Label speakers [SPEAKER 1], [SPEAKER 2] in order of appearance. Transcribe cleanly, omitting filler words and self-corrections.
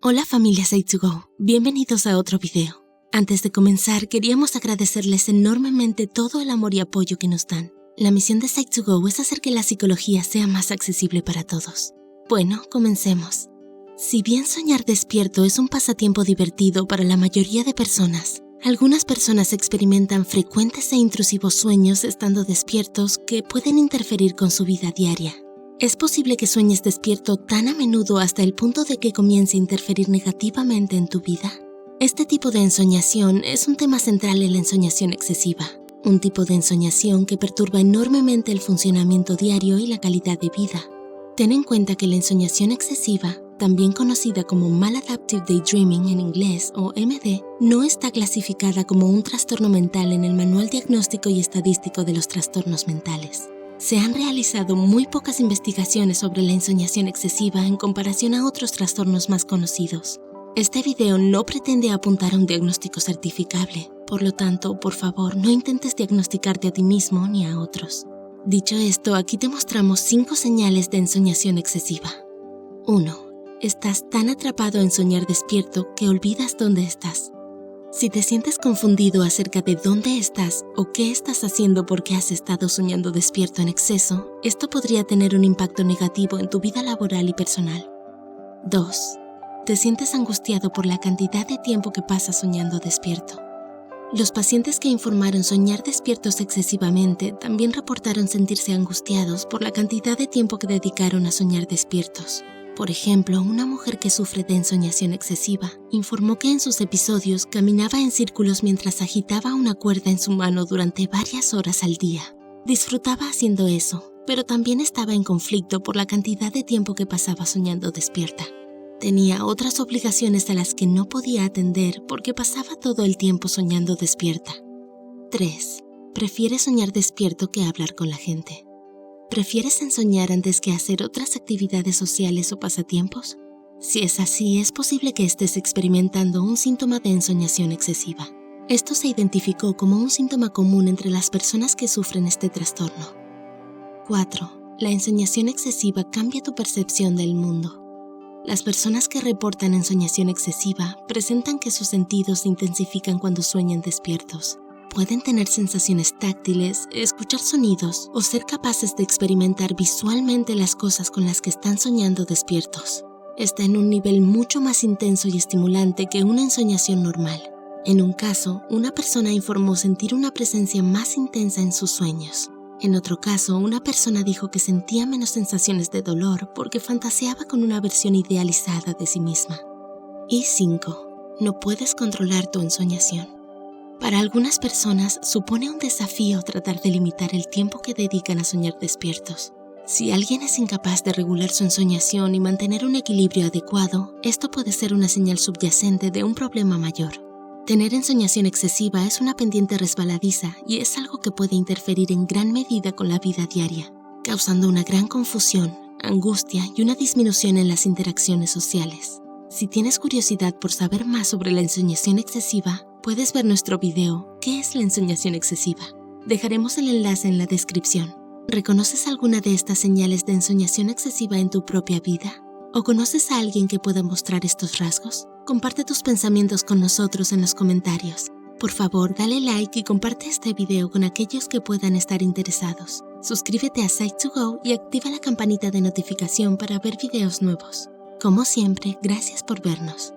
[SPEAKER 1] Hola familia Site2Go, bienvenidos a otro video. Antes de comenzar, queríamos agradecerles enormemente todo el amor y apoyo que nos dan. La misión de Site2Go es hacer que la psicología sea más accesible para todos. Bueno, comencemos. Si bien soñar despierto es un pasatiempo divertido para la mayoría de personas, algunas personas experimentan frecuentes e intrusivos sueños estando despiertos que pueden interferir con su vida diaria. ¿Es posible que sueñes despierto tan a menudo hasta el punto de que comience a interferir negativamente en tu vida? Este tipo de ensoñación es un tema central en la ensoñación excesiva, un tipo de ensoñación que perturba enormemente el funcionamiento diario y la calidad de vida. Ten en cuenta que la ensoñación excesiva, también conocida como Maladaptive Daydreaming en inglés o MD, no está clasificada como un trastorno mental en el Manual Diagnóstico y Estadístico de los Trastornos Mentales. Se han realizado muy pocas investigaciones sobre la ensoñación excesiva en comparación a otros trastornos más conocidos. Este video no pretende apuntar a un diagnóstico certificable, por lo tanto, por favor, no intentes diagnosticarte a ti mismo ni a otros. Dicho esto, aquí te mostramos 5 señales de ensoñación excesiva. 1. Estás tan atrapado en soñar despierto que olvidas dónde estás. Si te sientes confundido acerca de dónde estás o qué estás haciendo porque has estado soñando despierto en exceso, esto podría tener un impacto negativo en tu vida laboral y personal. 2. Te sientes angustiado por la cantidad de tiempo que pasas soñando despierto. Los pacientes que informaron soñar despiertos excesivamente también reportaron sentirse angustiados por la cantidad de tiempo que dedicaron a soñar despiertos. Por ejemplo, una mujer que sufre de ensoñación excesiva informó que en sus episodios caminaba en círculos mientras agitaba una cuerda en su mano durante varias horas al día. Disfrutaba haciendo eso, pero también estaba en conflicto por la cantidad de tiempo que pasaba soñando despierta. Tenía otras obligaciones a las que no podía atender porque pasaba todo el tiempo soñando despierta. 3. Prefiere soñar despierto que hablar con la gente. ¿Prefieres ensoñar antes que hacer otras actividades sociales o pasatiempos? Si es así, es posible que estés experimentando un síntoma de ensoñación excesiva. Esto se identificó como un síntoma común entre las personas que sufren este trastorno. 4. La ensoñación excesiva cambia tu percepción del mundo. Las personas que reportan ensoñación excesiva presentan que sus sentidos se intensifican cuando sueñan despiertos. Pueden tener sensaciones táctiles, escuchar sonidos o ser capaces de experimentar visualmente las cosas con las que están soñando despiertos. Está en un nivel mucho más intenso y estimulante que una ensoñación normal. En un caso, una persona informó sentir una presencia más intensa en sus sueños. En otro caso, una persona dijo que sentía menos sensaciones de dolor porque fantaseaba con una versión idealizada de sí misma. Y 5. No puedes controlar tu ensoñación. Para algunas personas supone un desafío tratar de limitar el tiempo que dedican a soñar despiertos. Si alguien es incapaz de regular su ensoñación y mantener un equilibrio adecuado, esto puede ser una señal subyacente de un problema mayor. Tener ensoñación excesiva es una pendiente resbaladiza y es algo que puede interferir en gran medida con la vida diaria, causando una gran confusión, angustia y una disminución en las interacciones sociales. Si tienes curiosidad por saber más sobre la ensoñación excesiva, puedes ver nuestro video ¿Qué es la ensoñación excesiva? Dejaremos el enlace en la descripción. ¿Reconoces alguna de estas señales de ensoñación excesiva en tu propia vida? ¿O conoces a alguien que pueda mostrar estos rasgos? Comparte tus pensamientos con nosotros en los comentarios. Por favor, dale like y comparte este video con aquellos que puedan estar interesados. Suscríbete a Site2Go y activa la campanita de notificación para ver videos nuevos. Como siempre, gracias por vernos.